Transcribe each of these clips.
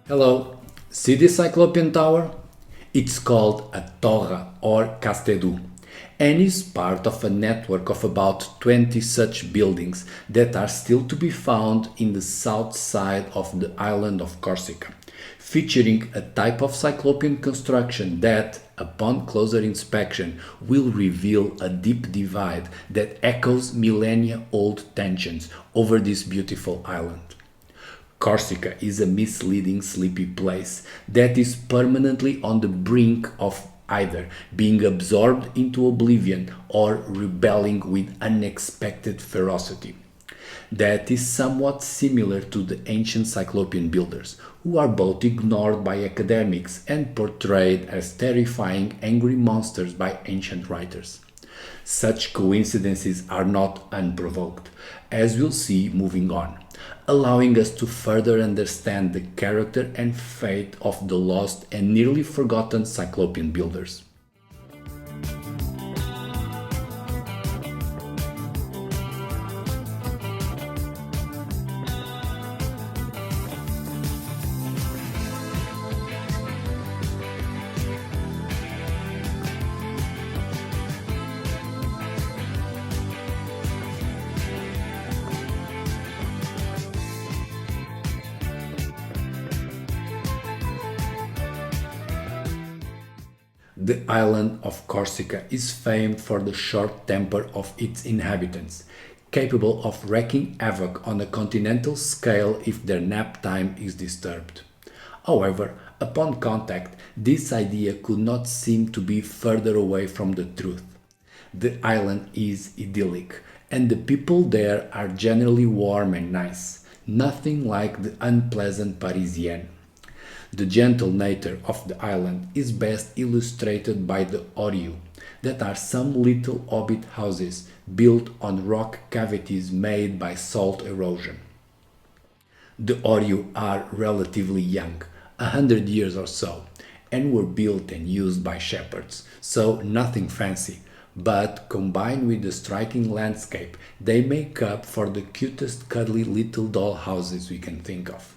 Hello, see this Cyclopean tower? It's called a torre or casted'du and is part of a network of about 20 such buildings that are still to be found in the south side of the island of Corsica, featuring a type of Cyclopean construction that, upon closer inspection, will reveal a deep divide that echoes millennia-old tensions over this beautiful island. Corsica is a misleading, sleepy place that is permanently on the brink of either being absorbed into oblivion or rebelling with unexpected ferocity. That is somewhat similar to the ancient Cyclopean builders, who are both ignored by academics and portrayed as terrifying, angry monsters by ancient writers. Such coincidences are not unprovoked, as we'll see moving on, allowing us to further understand the character and fate of the lost and nearly forgotten Cyclopean builders. The island of Corsica is famed for the short temper of its inhabitants, capable of wreaking havoc on a continental scale if their nap time is disturbed. However, upon contact, this idea could not seem to be further away from the truth. The island is idyllic, and the people there are generally warm and nice, nothing like the unpleasant Parisienne. The gentle nature of the island is best illustrated by the oriu, that are some little hobbit houses built on rock cavities made by salt erosion. The oriu are relatively young, 100 years or so, and were built and used by shepherds, so nothing fancy, but combined with the striking landscape, they make up for the cutest cuddly little doll houses we can think of.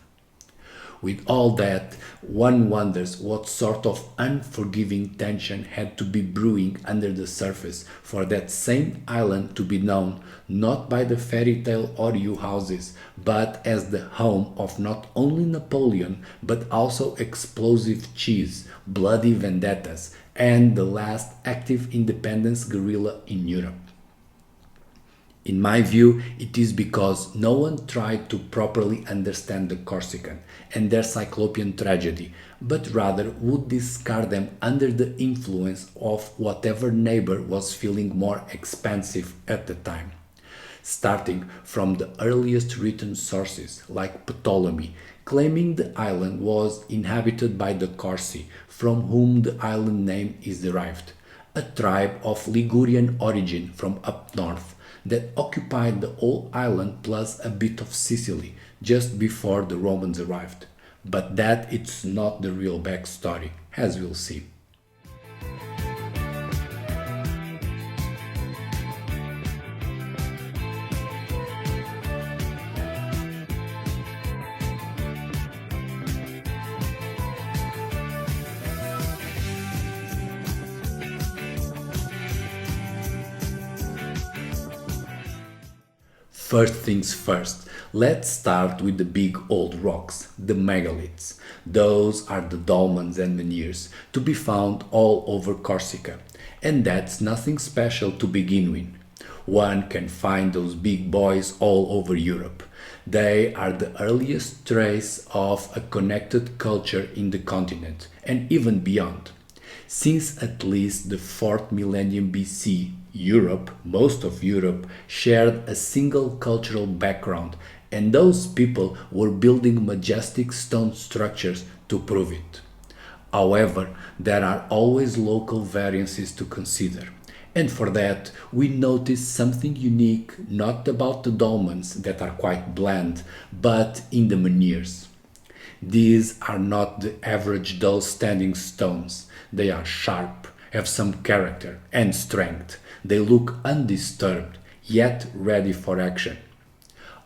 With all that, one wonders what sort of unforgiving tension had to be brewing under the surface for that same island to be known not by the fairy tale Oriu houses, but as the home of not only Napoleon, but also explosive cheese, bloody vendettas, and the last active independence guerrilla in Europe. In my view, it is because no one tried to properly understand the Corsican and their Cyclopean tragedy, but rather would discard them under the influence of whatever neighbor was feeling more expansive at the time. Starting from the earliest written sources, like Ptolemy, claiming the island was inhabited by the Corsi, from whom the island name is derived, a tribe of Ligurian origin from up north, that occupied the whole island plus a bit of Sicily just before the Romans arrived. But that it's not the real backstory, as we'll see. First things first, let's start with the big old rocks, the megaliths. Those are the dolmens and menhirs, to be found all over Corsica, and that's nothing special to begin with. One can find those big boys all over Europe. They are the earliest trace of a connected culture in the continent, and even beyond. Since at least the 4th millennium BC, most of Europe, shared a single cultural background, and those people were building majestic stone structures to prove it. However, there are always local variances to consider. And for that, we notice something unique not about the dolmens that are quite bland, but in the menhirs. These are not the average dull standing stones. They are sharp, have some character and strength. They look undisturbed, yet ready for action.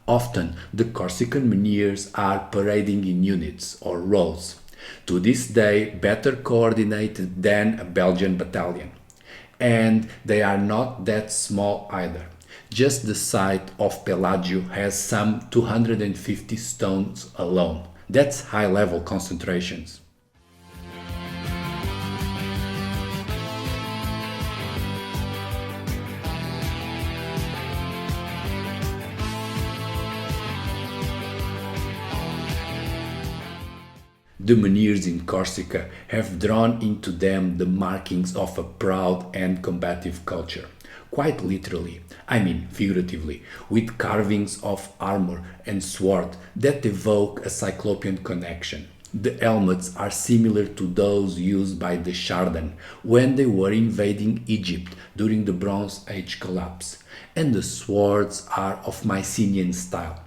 Often, the Corsican menhirs are parading in units or rows, to this day better coordinated than a Belgian battalion. And they are not that small either. Just the site of Pelagio has some 250 stones alone. That's high level concentrations. The menhirs in Corsica have drawn into them the markings of a proud and combative culture. Quite literally, I mean figuratively, with carvings of armor and sword that evoke a Cyclopean connection. The helmets are similar to those used by the Chardin when they were invading Egypt during the Bronze Age collapse, and the swords are of Mycenaean style.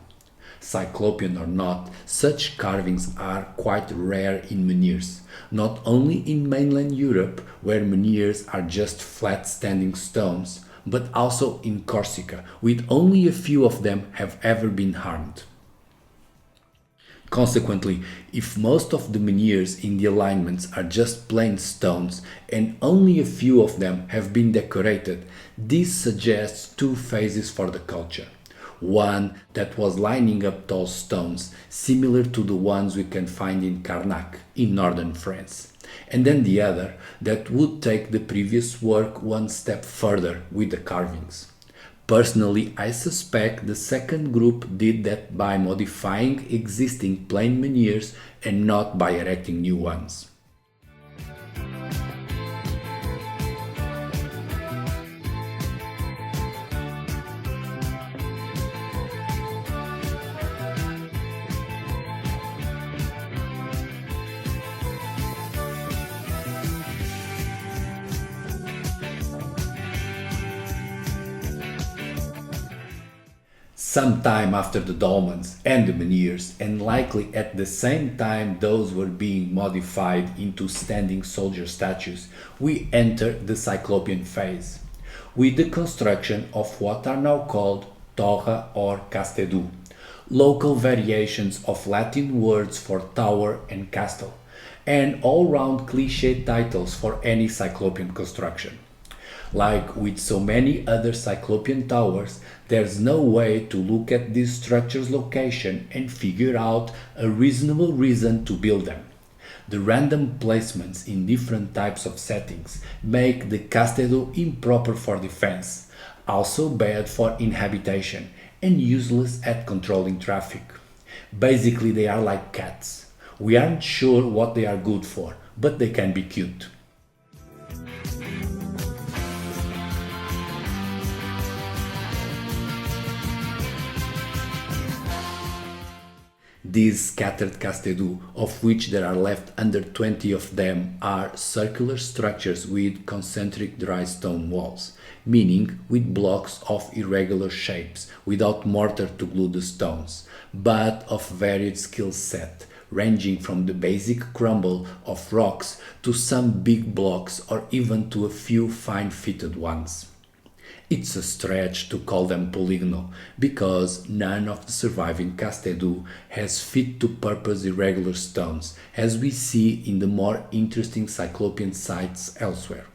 Cyclopean or not, such carvings are quite rare in menhirs, not only in mainland Europe, where menhirs are just flat standing stones, but also in Corsica, with only a few of them have ever been harmed. Consequently, if most of the menhirs in the alignments are just plain stones and only a few of them have been decorated, this suggests two phases for the culture. One that was lining up tall stones, similar to the ones we can find in Carnac, in northern France. And then the other that would take the previous work one step further with the carvings. Personally, I suspect the second group did that by modifying existing plain menhirs and not by erecting new ones. Sometime after the dolmens and the menhirs, and likely at the same time those were being modified into standing soldier statues, we enter the Cyclopean phase, with the construction of what are now called torre or casted'du, local variations of Latin words for tower and castle, and all-round cliché titles for any Cyclopean construction. Like with so many other Cyclopean towers, there's no way to look at this structure's location and figure out a reasonable reason to build them. The random placements in different types of settings make the casted'du improper for defense, also bad for inhabitation, and useless at controlling traffic. Basically, they are like cats. We aren't sure what they are good for, but they can be cute. These scattered casted'du, of which there are left under 20 of them, are circular structures with concentric dry stone walls, meaning with blocks of irregular shapes, without mortar to glue the stones, but of varied skill set, ranging from the basic crumble of rocks to some big blocks or even to a few fine-fitted ones. It's a stretch to call them polygonal, because none of the surviving casted'du has fit-to-purpose irregular stones, as we see in the more interesting Cyclopean sites elsewhere.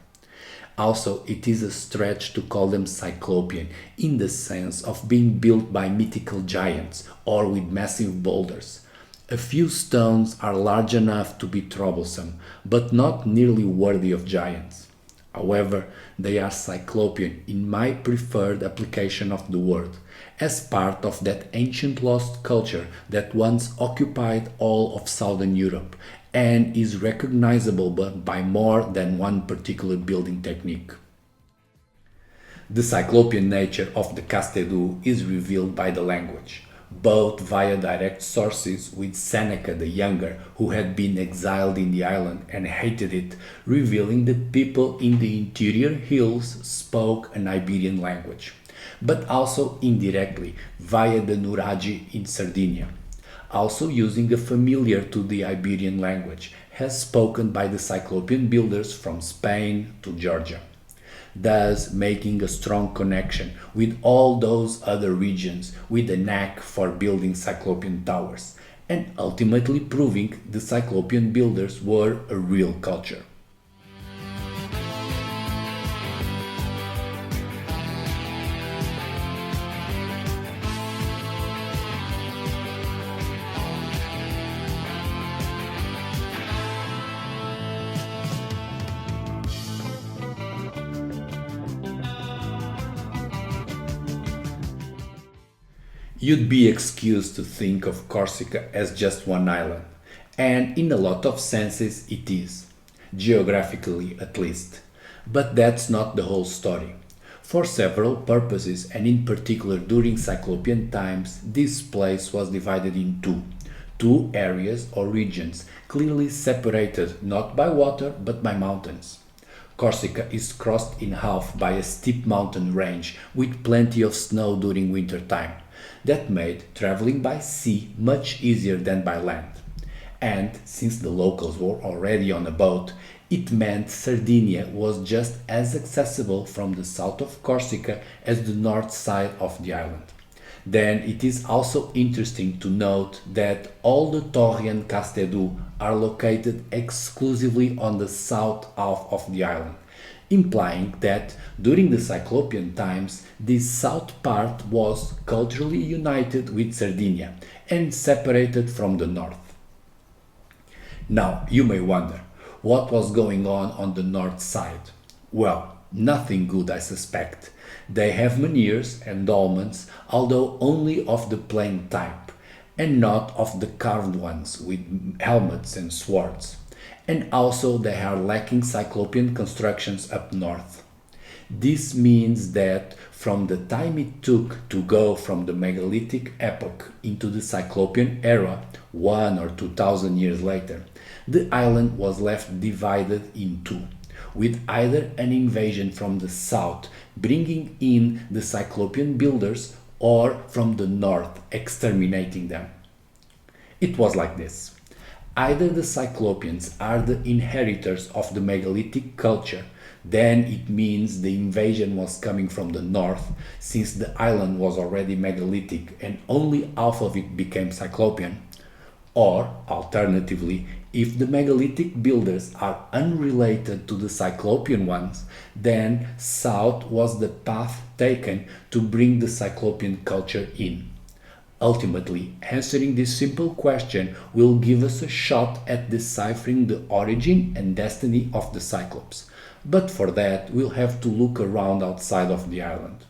Also, it is a stretch to call them Cyclopean, in the sense of being built by mythical giants, or with massive boulders. A few stones are large enough to be troublesome, but not nearly worthy of giants. However, they are Cyclopean in my preferred application of the word, as part of that ancient lost culture that once occupied all of southern Europe and is recognizable by more than one particular building technique. The Cyclopean nature of the casted'du is revealed by the language. both via direct sources with Seneca the Younger, who had been exiled in the island and hated it, revealing that people in the interior hills spoke an Iberian language, but also indirectly via the Nuragi in Sardinia, also using a familiar to the Iberian language, as spoken by the Cyclopean builders from Spain to Georgia, thus making a strong connection with all those other regions with a knack for building Cyclopean towers, and ultimately proving the Cyclopean builders were a real culture. You'd be excused to think of Corsica as just one island, and in a lot of senses it is, geographically at least. But that's not the whole story. For several purposes, and in particular during Cyclopean times, this place was divided in two areas or regions, clearly separated not by water but by mountains. Corsica is crossed in half by a steep mountain range with plenty of snow during winter time. That made traveling by sea much easier than by land. And since the locals were already on a boat, it meant Sardinia was just as accessible from the south of Corsica as the north side of the island. Then it is also interesting to note that all the Torrean casted'du are located exclusively on the south half of the island, implying that during the Cyclopean times this south part was culturally united with Sardinia and separated from the north. Now you may wonder, what was going on the north side? Well, nothing good, I suspect. They have menhirs and dolmens, although only of the plain type, and not of the carved ones with helmets and swords. And also they are lacking Cyclopean constructions up north. This means that from the time it took to go from the megalithic epoch into the Cyclopean era, 1 or 2,000 years later, the island was left divided in two, with either an invasion from the south bringing in the Cyclopean builders or from the north exterminating them. It was like this. Either the Cyclopeans are the inheritors of the megalithic culture, then it means the invasion was coming from the north, since the island was already megalithic and only half of it became Cyclopean. Or, alternatively, if the megalithic builders are unrelated to the Cyclopean ones, then south was the path taken to bring the Cyclopean culture in. Ultimately, answering this simple question will give us a shot at deciphering the origin and destiny of the Cyclops. But for that, we'll have to look around outside of the island.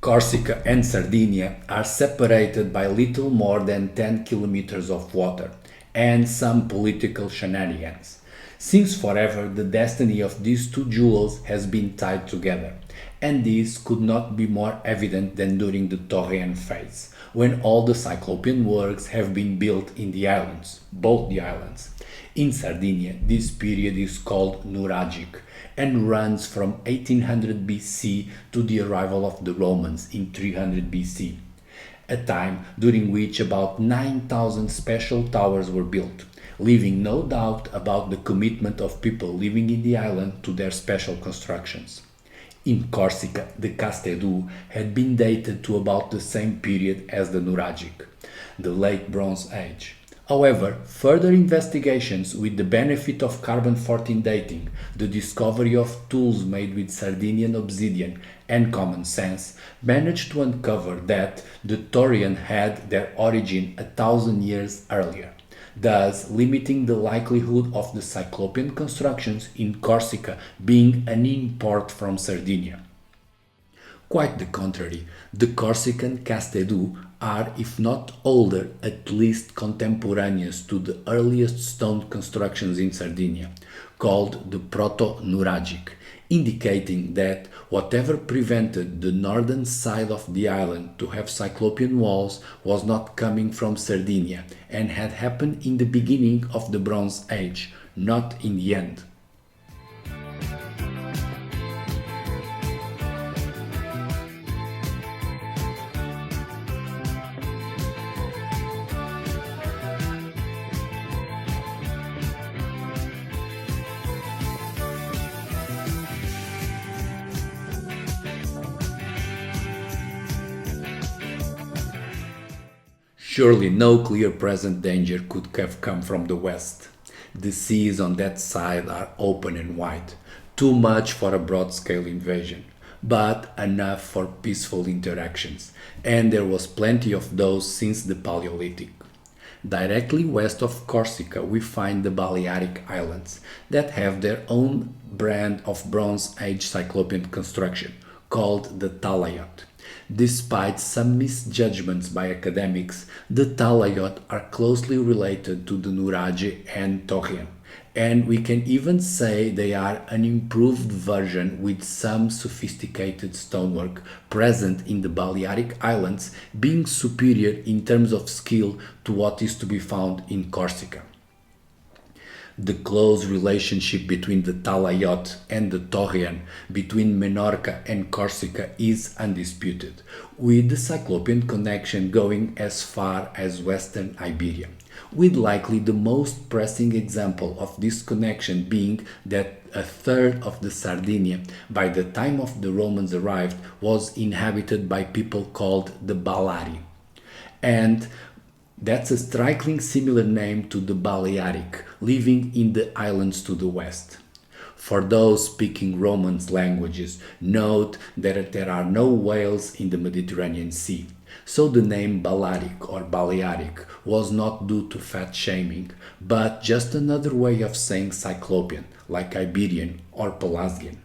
Corsica and Sardinia are separated by little more than 10 kilometers of water and some political shenanigans. Since forever the destiny of these two jewels has been tied together, and this could not be more evident than during the Torrean phase, when all the Cyclopean works have been built in the islands, both the islands. In Sardinia, this period is called Nuragic and runs from 1800 BC to the arrival of the Romans in 300 BC, a time during which about 9,000 special towers were built, leaving no doubt about the commitment of people living in the island to their special constructions. In Corsica, the casted'du had been dated to about the same period as the Nuragic, the Late Bronze Age. However, further investigations with the benefit of carbon-14 dating, the discovery of tools made with Sardinian obsidian and common sense, managed to uncover that the Torrean had their origin 1,000 years earlier, thus limiting the likelihood of the Cyclopean constructions in Corsica being an import from Sardinia. Quite the contrary, the Corsican casted'du are, if not older, at least contemporaneous to the earliest stone constructions in Sardinia, called the proto-nuragic, indicating that whatever prevented the northern side of the island to have Cyclopean walls was not coming from Sardinia and had happened in the beginning of the Bronze Age, not in the end. Surely no clear present danger could have come from the west. The seas on that side are open and wide, too much for a broad scale invasion, but enough for peaceful interactions, and there was plenty of those since the Paleolithic. Directly west of Corsica, we find the Balearic Islands that have their own brand of Bronze Age Cyclopean construction, called the Talayot. Despite some misjudgments by academics, the Talayot are closely related to the Nuragi and Torrean, and we can even say they are an improved version with some sophisticated stonework present in the Balearic Islands being superior in terms of skill to what is to be found in Corsica. The close relationship between the Talayot and the Torrean, between Menorca and Corsica, is undisputed, with the Cyclopean connection going as far as western Iberia, with likely the most pressing example of this connection being that a third of the Sardinia, by the time of the Romans arrived, was inhabited by people called the Balari. And that's a striking similar name to the Balearic, living in the islands to the west. For those speaking Romance languages, note that there are no whales in the Mediterranean Sea, so the name Balaric or Balearic was not due to fat shaming, but just another way of saying Cyclopean, like Iberian or Pelasgian.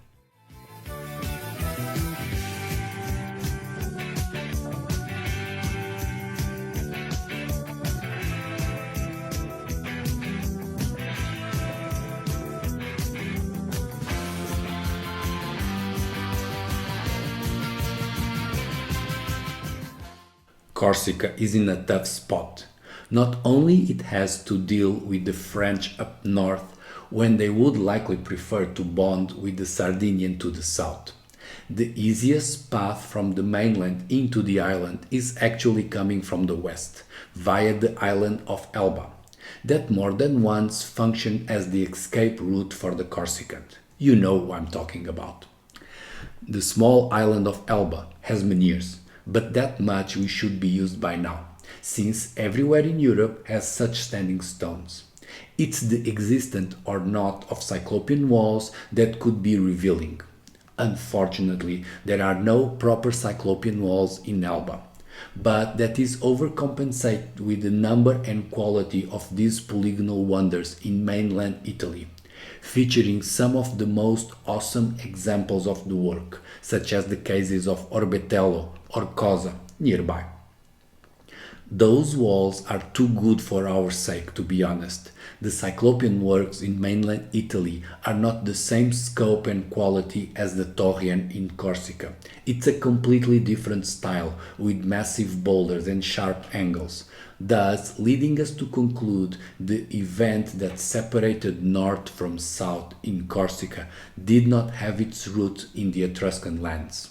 Corsica is in a tough spot. Not only it has to deal with the French up north when they would likely prefer to bond with the Sardinian to the south. The easiest path from the mainland into the island is actually coming from the west, via the island of Elba, that more than once functioned as the escape route for the Corsican. You know who I'm talking about. The small island of Elba has menhirs, but that much we should be used by now, since everywhere in Europe has such standing stones. It's the existence or not of Cyclopean walls that could be revealing. Unfortunately, there are no proper Cyclopean walls in Elba, but that is overcompensated with the number and quality of these polygonal wonders in mainland Italy, featuring some of the most awesome examples of the work, such as the cases of Orbetello or Cosa nearby. Those walls are too good for our sake, to be honest. The Cyclopean works in mainland Italy are not the same scope and quality as the Torrean in Corsica. It's a completely different style, with massive boulders and sharp angles, thus leading us to conclude the event that separated north from south in Corsica did not have its root in the Etruscan lands.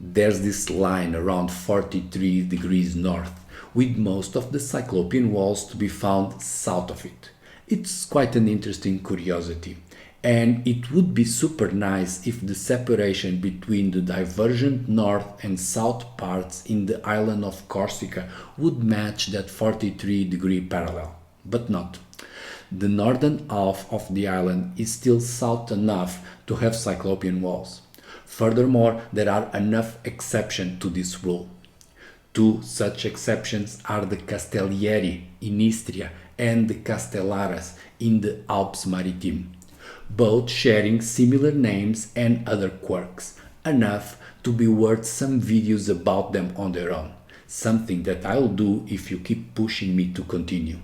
There's this line around 43 degrees north, with most of the Cyclopean walls to be found south of it. It's quite an interesting curiosity, And it would be super nice if the separation between the divergent north and south parts in the island of Corsica would match that 43-degree parallel, but not. The northern half of the island is still south enough to have cyclopean walls. Furthermore, there are enough exceptions to this rule. Two such exceptions are the Castellieri in Istria and the Castellaras in the Alps Maritime, both sharing similar names and other quirks, enough to be worth some videos about them on their own, something that I'll do if you keep pushing me to continue.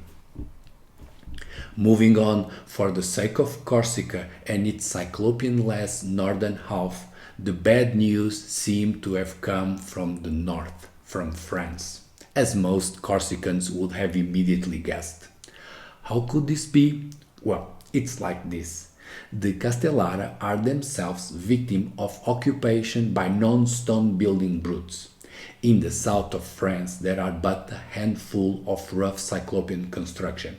Moving on, for the sake of Corsica and its cyclopean-less northern half, the bad news seemed to have come from the north, from France, as most Corsicans would have immediately guessed. How could this be? Well, it's like this. The Castellara are themselves victims of occupation by non-stone building brutes. In the south of France there are but a handful of rough cyclopean construction,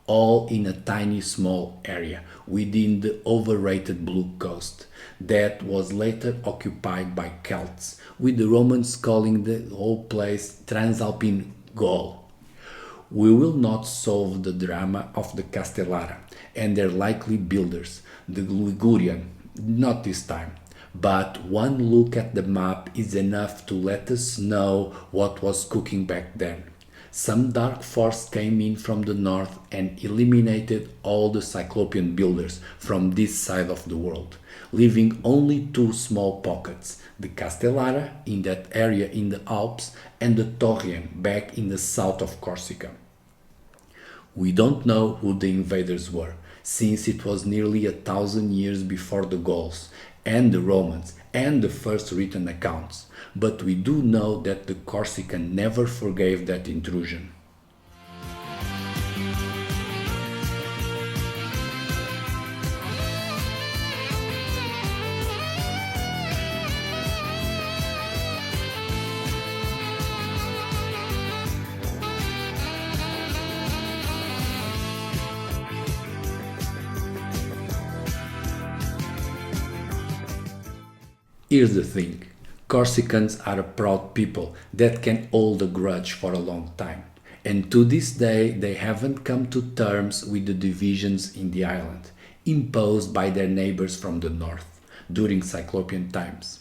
all in a tiny small area within the overrated Blue Coast that was later occupied by Celts, with the Romans calling the whole place Transalpine Gaul. We will not solve the drama of the Castellara and their likely builders, the Ligurian, not this time. But one look at the map is enough to let us know what was cooking back then. Some dark force came in from the north and eliminated all the Cyclopean builders from this side of the world, leaving only two small pockets, the Castellara in that area in the Alps and the Torrean back in the south of Corsica. We don't know who the invaders were, since it was nearly 1,000 years before the Gauls and the Romans and the first written accounts, but we do know that the Corsican never forgave that intrusion. Here's the thing. Corsicans are a proud people that can hold a grudge for a long time, and to this day they haven't come to terms with the divisions in the island, imposed by their neighbors from the north during Cyclopean times.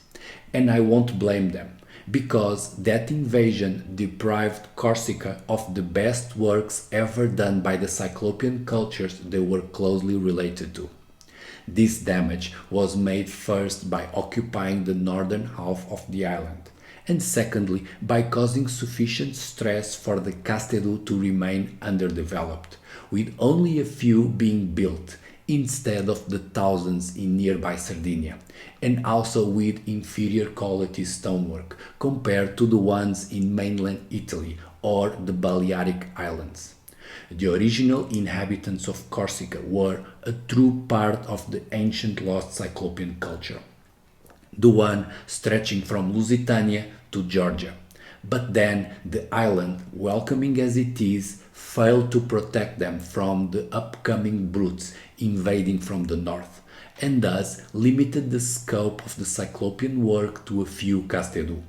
And I won't blame them, because that invasion deprived Corsica of the best works ever done by the Cyclopean cultures they were closely related to. This damage was made first by occupying the northern half of the island, and secondly by causing sufficient stress for the casted'du to remain underdeveloped, with only a few being built instead of the thousands in nearby Sardinia, and also with inferior quality stonework compared to the ones in mainland Italy or the Balearic Islands. The original inhabitants of Corsica were a true part of the ancient lost Cyclopean culture, the one stretching from Lusitania to Georgia. But then the island, welcoming as it is, failed to protect them from the upcoming brutes invading from the north, and thus limited the scope of the Cyclopean work to a few casted'du.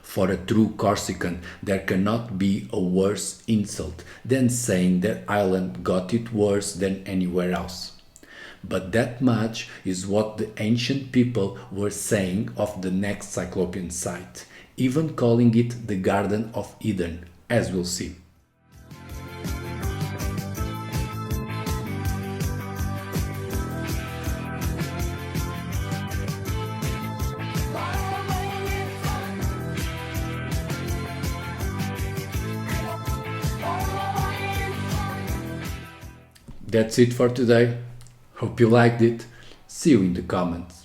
For a true Corsican, there cannot be a worse insult than saying that island got it worse than anywhere else. But that much is what the ancient people were saying of the next Cyclopean site, even calling it the Garden of Eden, as we'll see. That's it for today. Hope you liked it. See you in the comments.